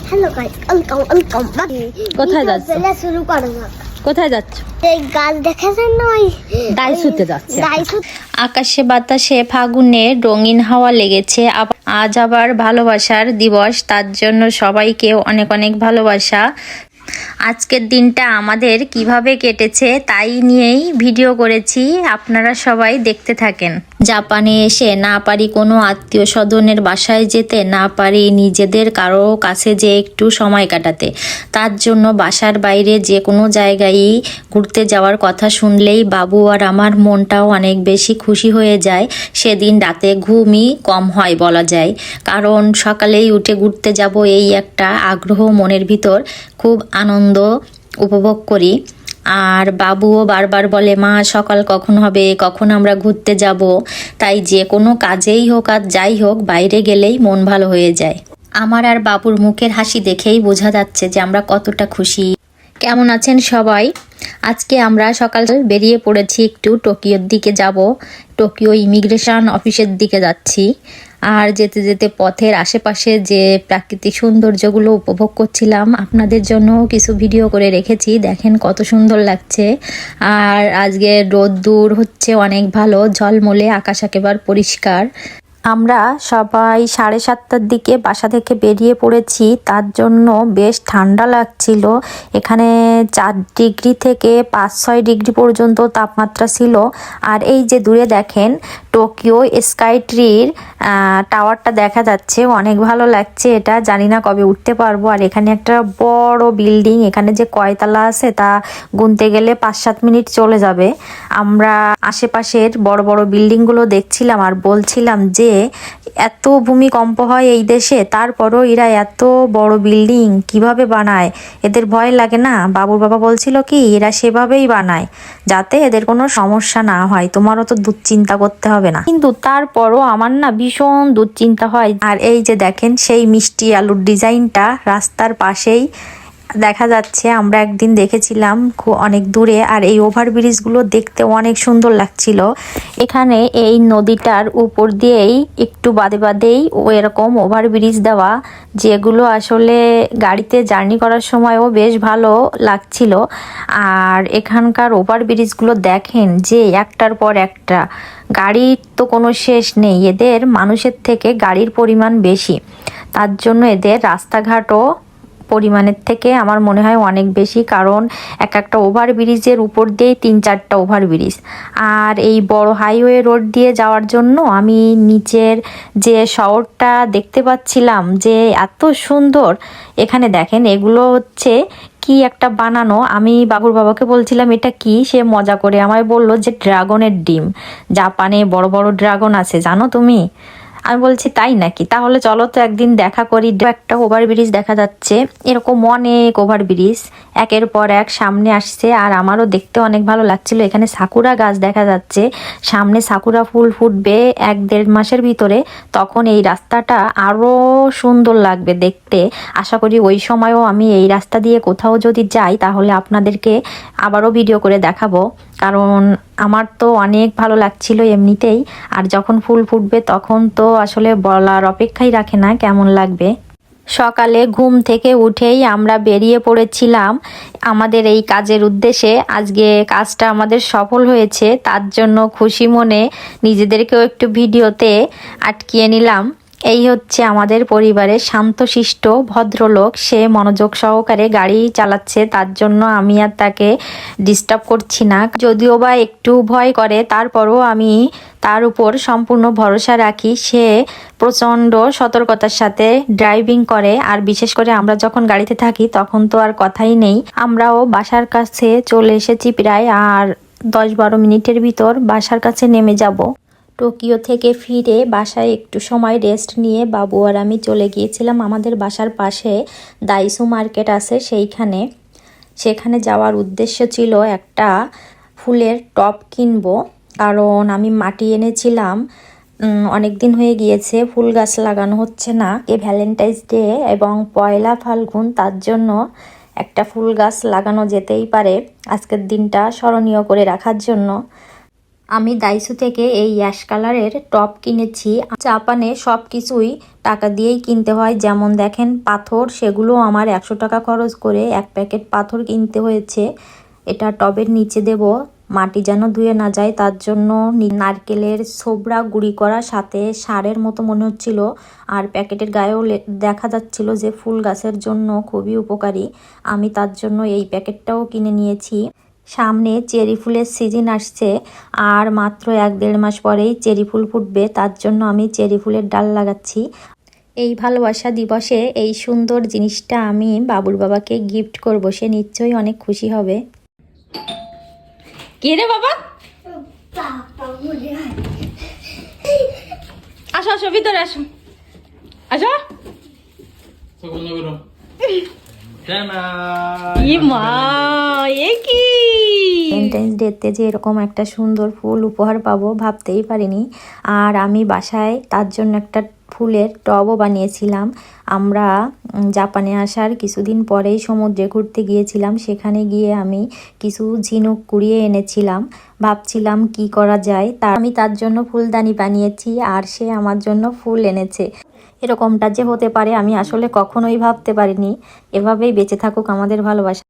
Hello guys, welcome back. কোথায় যাচ্ছ? শুরু করো না। কোথায় যাচ্ছ? এই গাছ দেখেছেন না, ওই দাইসুতে যাচ্ছে। দাইসু। আকাশে বাতাসে ফাগুনের রঙিন হাওয়া লেগেছে। আজ আবার ভালোবাসার দিবস, তার জন্য সবাইকে অনেক অনেক ভালোবাসা। আজকের দিনটা আমাদের কিভাবে কেটেছে তাই নিয়েই ভিডিও করেছি, আপনারা সবাই দেখতে থাকেন। জাপানে এসে না পারি কোনো আত্মীয় স্বজনের বাসায় যেতে, না পারি নিজেদের কারো কাছে যে একটু সময় কাটাতে। তার জন্য বাসার বাইরে যে কোনো জায়গায় ঘুরতে যাওয়ার কথা শুনলেই বাবু আর আমার মনটাও অনেক বেশি খুশি হয়ে যায়। সেদিন রাতে ঘুমই কম হয় বলা যায়, কারণ সকালেই উঠে ঘুরতে যাব এই একটা আগ্রহ মনের ভিতর, খুব আনন্দ উপভোগ করি। আর বাবুও বারবার বলে, মা সকাল কখন হবে, কখন আমরা ঘুরতে যাব। তাই যে কোনো কাজেই হোক আর যাই হোক, বাইরে গেলেই মন ভালো হয়ে যায়। আমার আর বাবুর মুখের হাসি দেখেই বোঝা যাচ্ছে যে আমরা কতটা খুশি। কেমন আছেন সবাই? আজকে আমরা সকাল বেরিয়ে পড়েছি, একটু টোকিওর দিকে যাব। টোকিও ইমিগ্রেশন অফিসের দিকে যাচ্ছি। আর যেতে যেতে পথের আশেপাশে যে প্রাকৃতিক সৌন্দর্যগুলো উপভোগ করছিলাম, আপনাদের জন্য কিছু ভিডিও করে রেখেছি, দেখেন কত সুন্দর লাগছে। আর আজকে রোদ্দুর হচ্ছে অনেক ভালো, ঝলমলে, আকাশ একেবারে পরিষ্কার। আমরা সবাই 7:30টার দিকে বাসা থেকে বেরিয়ে পড়েছি, তার জন্য বেশ ঠান্ডা লাগছিল। এখানে 4 ডিগ্রি থেকে 5-6 ডিগ্রি পর্যন্ত তাপমাত্রা ছিল। আর এই যে দূরে দেখেন টোকিও স্কাই ট্রির টাওয়ারটা দেখা যাচ্ছে, অনেক ভালো লাগছে। এটা জানি না কবে উঠতে পারবো। আর এখানে একটা বড় বিল্ডিং, এখানে যে কয়তলা আছে তা গুনতে গেলে 5-7 মিনিট চলে যাবে। আমরা আশেপাশের বড় বড় বিল্ডিংগুলো দেখছিলাম আর বলছিলাম যে এত ভূমিকম্প হয় এই দেশে, তারপরও এরা এত বড় বিল্ডিং কিভাবে বানায়, এদের ভয় লাগে না? বাবুর বাবা বলছিল কি এরা সেভাবেই বানায় যাতে এদের কোনো সমস্যা না হয়, তোমারও তো দুশ্চিন্তা করতে হবে না। কিন্তু তারপরও আমার না ভীষণ দুশ্চিন্তা হয়। আর এই যে দেখেন সেই মিষ্টি আলুর ডিজাইনটা রাস্তার পাশেই দেখা যাচ্ছে, আমরা একদিন দেখেছিলাম অনেক দূরে। আর এই ওভারব্রিজগুলো দেখতে অনেক সুন্দর লাগছিল। এখানে এই নদীটার উপর দিয়েই একটু বাদে বাদেই এরকম ওভারব্রিজ দেওয়া, যেগুলো আসলে গাড়িতে জার্নি করার সময়ও বেশ ভালো লাগছিল। আর এখানকার ওভারব্রিজগুলো দেখেন যে একটার পর একটা, গাড়ির তো কোনো শেষ নেই। এদের মানুষের থেকে গাড়ির পরিমাণ বেশি, তার জন্য এদের রাস্তাঘাটও পরিমাণের থেকে আমার মনে হয় অনেক বেশি, কারণ এক একটা ওভারব্রিজের উপর দিয়েই 3-4টা ওভারব্রিজ। আর এই বড় হাইওয়ে রোড দিয়ে যাওয়ার জন্য আমি নিচের যে শহরটা দেখতে পাচ্ছিলাম যে এত সুন্দর। এখানে দেখেন এগুলো হচ্ছে কি একটা বানানো। আমি বাবুর বাবাকে বলছিলাম এটা কি, সে মজা করে আমায় বললো যে ড্রাগনের ডিম। জাপানে বড় বড় ড্রাগন আছে জানো তুমি? আমি বলছি তাই নাকি, তাহলে চলো তো একদিন দেখা করি। একটা ওভারব্রিজ দেখা যাচ্ছে, এরকম অনেক ওভারব্রিজ একের পর এক সামনে আসছে। আর আমারও দেখতে অনেক ভালো লাগছিল। এখানে সাকুরা গাছ দেখা যাচ্ছে, সামনে সাকুরা ফুল ফুটবে 1-1.5 মাসের ভিতরে, তখন এই রাস্তাটা আরো সুন্দর লাগবে দেখতে। আশা করি ওই সময়ও আমি এই রাস্তা দিয়ে কোথাও যদি যাই তাহলে আপনাদেরকে আবারও ভিডিও করে দেখাবো, কারণ আমার তো অনেক ভালো লাগছিল এমনিতেই। আর যখন ফুল ফুটবে তখন তো আসলে বলার অপেক্ষাই রাখে না কেমন লাগবে। সকালে ঘুম থেকে উঠেই আমরা বেরিয়ে পড়েছিলাম আমাদের এই কাজের উদ্দেশ্যে। আজকে কাজটা আমাদের সফল হয়েছে, তার জন্য খুশি মনে নিজেদেরকেও একটু ভিডিওতে আটকিয়ে নিলাম। এই হচ্ছে আমাদের পরিবারের শান্তশিষ্ট ভদ্রলোক, সে মনোযোগ সহকারে গাড়ি চালাচ্ছে, তার জন্য আমি আর তাকে ডিস্টার্ব করছি না। যদিও বা একটু ভয় করে, তারপরও আমি তার উপর সম্পূর্ণ ভরসা রাখি। সে প্রচণ্ড সতর্কতার সাথে ড্রাইভিং করে। আর বিশেষ করে আমরা যখন গাড়িতে থাকি তখন তো আর কথাই নেই। আমরাও বাসার কাছে চলে এসেছি প্রায়, আর 10-12 মিনিটের ভিতর বাসার কাছে নেমে যাব। টোকিও থেকে ফিরে বাসায় একটু সময় রেস্ট নিয়ে বাবু আর আমি চলে গিয়েছিলাম আমাদের বাসার পাশে দাইসু মার্কেট আছে সেখানে যাওয়ার উদ্দেশ্য ছিল একটা ফুলের টব কিনবো, কারণ আমি মাটি এনেছিলাম। অনেক দিন হয়ে গিয়েছে ফুল গাছ লাগানো হচ্ছে না। ভ্যালেন্টাইন্স ডে এবং 1 ফাল্গুন, তার জন্য একটা ফুল গাছ লাগানো যেতেই পারে আজকের দিনটা স্মরণীয় করে রাখার জন্য। আমি দাইসু থেকে এই অ্যাশ কালারের টপ কিনেছি। জাপানে সব কিছুই টাকা দিয়েই কিনতে হয়, যেমন দেখেন পাথর, সেগুলো আমার 100 টাকা খরচ করে এক প্যাকেট পাথর কিনতে হয়েছে। এটা টবের নিচে দেব, মাটি যেন ধুয়ে না যায়, তার জন্য নারকেলের ছোবড়া গুঁড়ি করা, সাথে সারের মতো মনে হচ্ছিল। আর প্যাকেটের গায়েও দেখা যাচ্ছিল যে ফুল গাছের জন্য খুবই উপকারী। আমি তার জন্য এই প্যাকেটটাও কিনে নিয়েছি। সামনে চেরি ফুলের সিজন আসছে, আর মাত্র 1-1.5 মাস পরেই চেরি ফুল ফুটবে, তার জন্য আমি চেরি ফুলের ডাল লাগাচ্ছি। এই ভালোবাসা দিবসে এই সুন্দর জিনিসটা আমি বাবুর বাবাকে গিফট করব, সে নিশ্চয়ই অনেক খুশি হবে। কে রে বাবা? আসো আসো, ভিতরে আসো, আসো। ভ্যালেন্টাইন্স ডেতে যে এরকম একটা সুন্দর ফুল উপহার পাবো ভাবতেই পারিনি। আর আমি বাসায় তার জন্য একটা ফুলের টবও বানিয়েছিলাম। আমরা জাপানে আসার কিছুদিন পরেই সমুদ্রে ঘুরতে গিয়েছিলাম, সেখানে গিয়ে আমি কিছু ঝিনুক কুড়িয়ে এনেছিলাম। ভাবছিলাম কি করা যায়, আমি তার জন্য ফুলদানি বানিয়েছি, আর সে আমার জন্য ফুল এনেছে। এরকমটা যে হতে পারে আমি আসলে কখনোই ভাবতে পারিনি। এভাবেই বেঁচে থাকুক আমাদের ভালোবাসা।